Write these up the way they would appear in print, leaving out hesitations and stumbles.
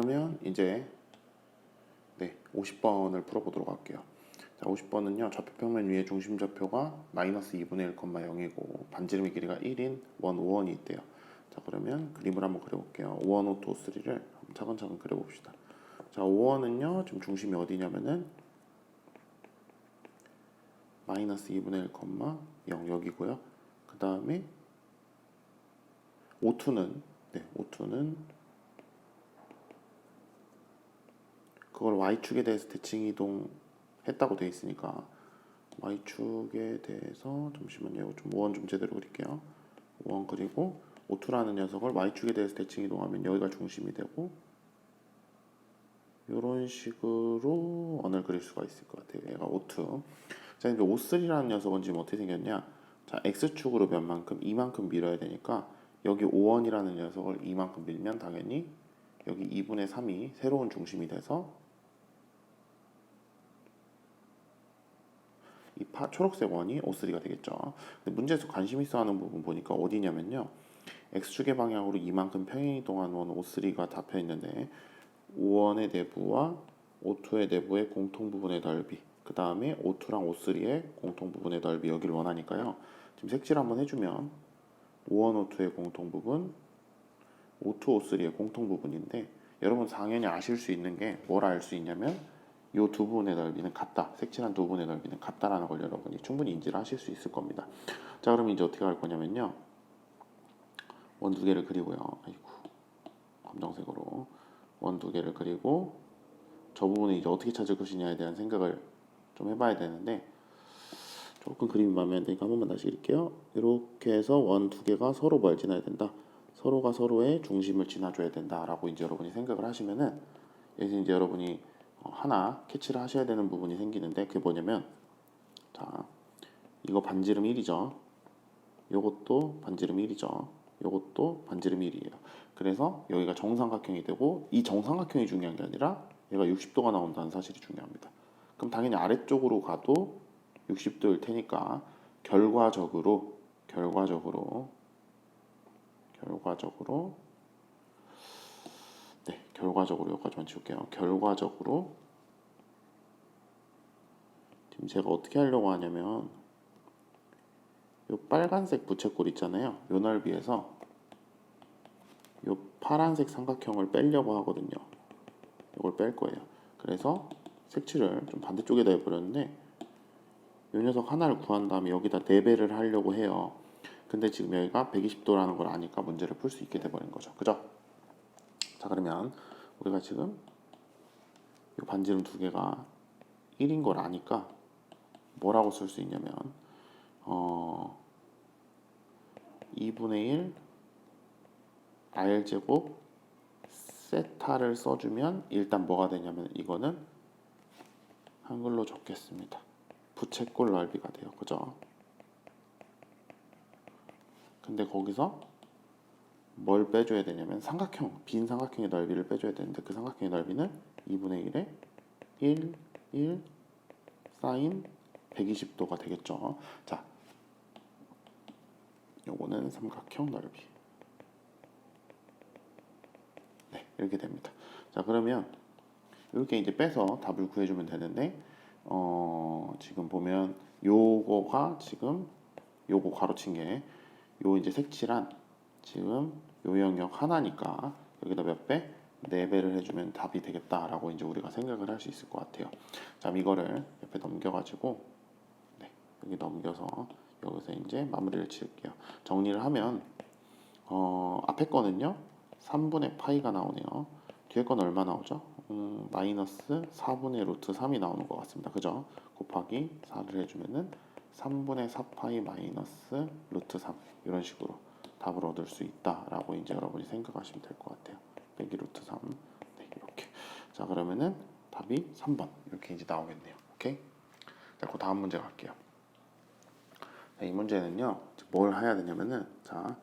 그러면 이제 50번을 풀어보도록 할게요. 자, 50번은요. 좌표평면 위에 중심좌표가 마이너스 2분의 1,0이고 반지름의 길이가 1인 원 5원이 있대요. 자, 그러면 그림을 한번 그려볼게요. 5원, 5, 2, 3를 차근차근 그려봅시다. 자, 5원은요. 지금 중심이 어디냐면은 마이너스 2분의 1,0 여기고요. 그 다음에 O2는 그걸 Y축에 대해서 대칭 이동했다고 되어 있으니까 Y축에 대해서 잠시만요. 좀 5원 좀 제대로 그릴게요. 5원 그리고 O2라는 녀석을 Y축에 대해서 대칭 이동하면 여기가 중심이 되고 이런 식으로 원을 그릴 수가 있을 것 같아요. 얘가 O2. 자, 이제 O3라는 녀석은 지금 어떻게 생겼냐? 자, X축으로 몇 만큼? 이만큼 밀어야 되니까 여기 5원이라는 녀석을 이만큼 밀면 당연히 여기 2분의 3이 새로운 중심이 돼서 이 초록색 원이 O3가 되겠죠. 근데 문제에서 관심 있어 하는 부분 보니까 어디냐면요. X축의 방향으로 이만큼 평행이동한 원 O3가 잡혀 있는데 5원의 내부와 O2의 내부의 공통 부분의 넓이, 그 다음에 O2랑 O3의 공통 부분의 넓이 여기를 원하니까요. 지금 색칠 한번 해주면 5원 O2의 공통 부분, O2 O3의 공통 부분인데 여러분 당연히 아실 수 있는 게 뭘 알 수 있냐면 이 두 부분의 넓이는 같다. 색칠한 두 부분의 넓이는 같다라는 걸 여러분이 충분히 인지를 하실 수 있을 겁니다. 자, 그럼 이제 어떻게 할 거냐면요. 원 두 개를 그리고요. 아이고, 검정색으로 원 두 개를 그리고 저 부분을 이제 어떻게 찾을 것이냐에 대한 생각을 좀 해봐야 되는데 조금 그림이 마음에 안 드니까 한 번만 다시 그릴게요. 이렇게 해서 원 두 개가 서로 뭘 지나야 된다. 서로가 서로의 중심을 지나줘야 된다라고 이제 여러분이 생각을 하시면은 여기서 이제 여러분이 하나 캐치를 하셔야 되는 부분이 생기는데 그게 뭐냐면 자, 이거 반지름 1이죠. 요것도 반지름 1이죠. 요것도 반지름 1이에요. 그래서 여기가 정삼각형이 되고 이 정삼각형이 중요한 게 아니라 얘가 60도가 나온다는 사실이 중요합니다. 그럼 당연히 아래쪽으로 가도 60도일 테니까 결과적으로 여기까지만 지울게요. 결과적으로 지금 제가 어떻게 하려고 하냐면 요 빨간색 부채꼴 있잖아요. 요 넓이에서 요 파란색 삼각형을 빼려고 하거든요. 이걸 뺄 거예요. 그래서 색칠을 좀 반대쪽에다 해버렸는데 요 녀석 하나를 구한 다음에 여기다 4배를 하려고 해요. 근데 지금 여기가 120도라는 걸 아니까 문제를 풀 수 있게 돼버린 거죠. 그죠? 자, 그러면 우리가 지금 요 반지름 두 개가 1인 걸 아니까 뭐라고 쓸 수 있냐면 2분의 1 R제곱 세타를 써주면 일단 뭐가 되냐면 이거는 한글로 적겠습니다. 부채꼴 넓이가 돼요. 그죠? 근데 거기서 뭘 빼줘야 되냐면 삼각형, 빈 삼각형의 넓이를 빼줘야 되는데 그 삼각형의 넓이는 2분의 1에 1 사인 120도가 되겠죠. 자, 요거는 삼각형 넓이. 네, 이렇게 됩니다. 자, 그러면 이렇게 이제 빼서 답을 구해주면 되는데 지금 보면 요거가 지금 요거 가로친 게 요 이제 색칠한 지금 요 영역 하나니까 여기다 몇 배? 4배를 해주면 답이 되겠다라고 이제 우리가 생각을 할 수 있을 것 같아요. 자, 이거를 옆에 넘겨가지고 여기 넘겨서 여기서 이제 마무리를 지을게요. 정리를 하면 앞에 거는요 3분의 파이가 나오네요. 뒤에 건 얼마 나오죠? 마이너스 4분의 루트 3이 나오는 것 같습니다. 그죠? 곱하기 4를 해주면은 3분의 4파이 마이너스 루트 3 이런 식으로 답을 얻을 수 있다라고 이제 여러분이 생각하시면 될 것 같아요. 빼기 루트 3 네, 이렇게. 자, 그러면은 답이 3번 이렇게 이제 나오겠네요. 오케이? 자, 그 다음 문제 갈게요. 자, 이 문제는요 뭘 해야 되냐면은 자,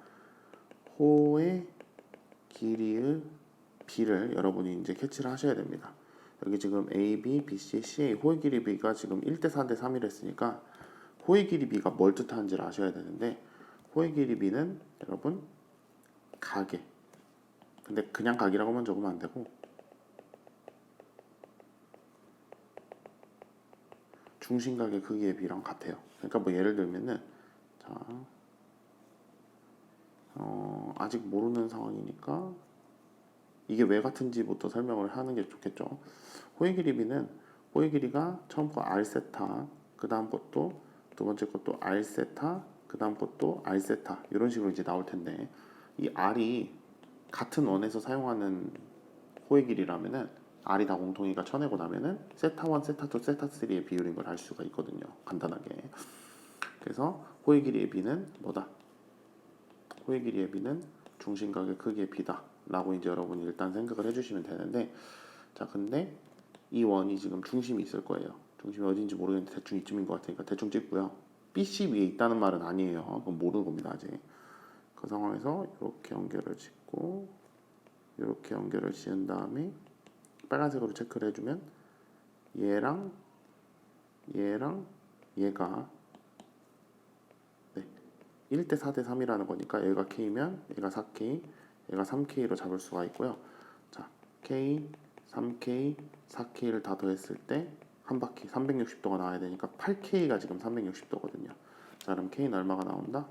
호의 길이의 B를 여러분이 이제 캐치를 하셔야 됩니다. 여기 지금 A, B, B, C, C, A 호의 길이 B가 지금 1대 4대 3이라 했으니까 호의 길이 B가 뭘 뜻하는지를 아셔야 되는데 호의 길이 B는 여러분 각에 근데 그냥 각이라고만 적으면 안 되고 중심각의 크기의 비랑 같아요. 그러니까 뭐 예를 들면은 자, 아직 모르는 상황이니까 이게 왜 같은지부터 설명을 하는 게 좋겠죠. 호의 길이 B는 호의 길이가 처음 거 R 세타, 그 다음 것도 두 번째 것도 R 세타, 그 다음 것도 R 세타 이런 식으로 이제 나올 텐데 이 R이 같은 원에서 사용하는 호의 길이라면은 R이 다 공통이니까 쳐내고 나면은 세타 1, 세타 2, 세타 3의 비율인 걸 알 수가 있거든요. 간단하게. 그래서 호의 길이의 B는 뭐다? 호의 길이의 B는 중심각의 크기의 B다 라고 이제 여러분이 일단 생각을 해주시면 되는데 자 근데 이 원이 지금 중심이 있을 거예요. 중심이 어딘지 모르겠는데 대충 이쯤인 것 같으니까 대충 찍고요. BC 위에 있다는 말은 아니에요. 그건 모르는 겁니다 아직. 그 상황에서 이렇게 연결을 짓고 이렇게 연결을 지은 다음에 빨간색으로 체크를 해주면 얘랑 얘랑 얘가 네, 1대 4대 3이라는 거니까 얘가 K면 얘가 4K 얘가 3K로 잡을 수가 있고요. 자, K, 3K, 4K를 다 더했을 때 한 바퀴 360도가 나와야 되니까 8K가 지금 360도거든요. 자, 그럼 K는 얼마가 나온다?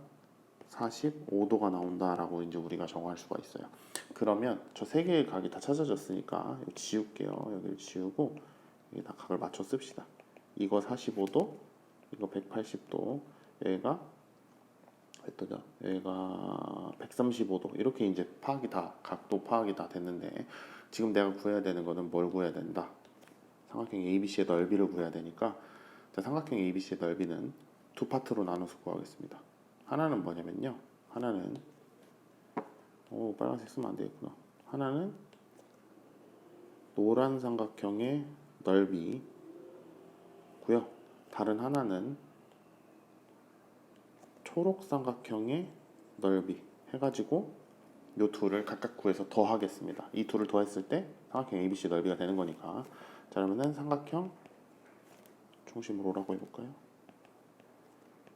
45도가 나온다라고 이제 우리가 정할 수가 있어요. 그러면 저 세 개의 각이 다 찾아졌으니까 이거 지울게요. 여기를 지우고 여기다 각을 맞춰 씁시다. 이거 45도, 이거 180도, 여기가 했더죠. 여기가 135도 이렇게 이제 파악이 다 각도 파악이 다 됐는데 지금 내가 구해야 되는 거는 뭘 구해야 된다. 삼각형 ABC의 넓이를 구해야 되니까 자, 삼각형 ABC의 넓이는 두 파트로 나눠서 구하겠습니다. 하나는 뭐냐면요. 하나는 빨간색 쓰면 안 되겠구나. 하나는 노란 삼각형의 넓이고요. 다른 하나는 초록 삼각형의 넓이 해가지고 이 둘을 각각 구해서 더하겠습니다. 이 둘을 더했을 때 삼각형 ABC 넓이가 되는 거니까 자 그러면은 삼각형 중심으로 오라고 해볼까요?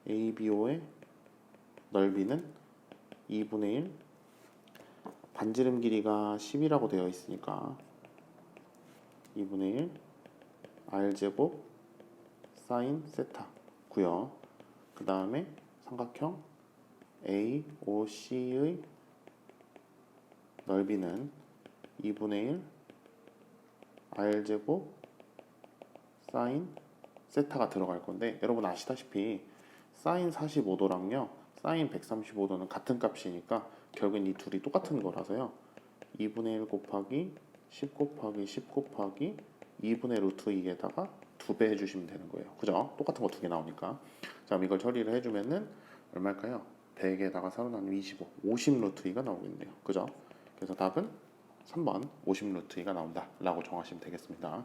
ABO의 넓이는 2분의 1 반지름 길이가 10이라고 되어 있으니까 2분의 1 R제곱 사인 세타 고요. 그 다음에 삼각형 AOC의 넓이는 2분의 1 R제곱 사인 세타가 들어갈 건데 여러분 아시다시피 사인 45도랑요 사인 135도는 같은 값이니까 결국엔 이 둘이 똑같은 거라서요 2분의 1 곱하기 10 곱하기 10 곱하기 2분의 루트 2에다가 2배 해주시면 되는 거예요. 그죠? 똑같은 거 두 개 나오니까. 자, 그럼 이걸 처리를 해주면은 얼마일까요? 100에다가 4로 나누면 25, 50 루트 2가 나오겠네요. 그죠? 그래서 답은 3번 50 루트 2가 나온다 라고 정하시면 되겠습니다.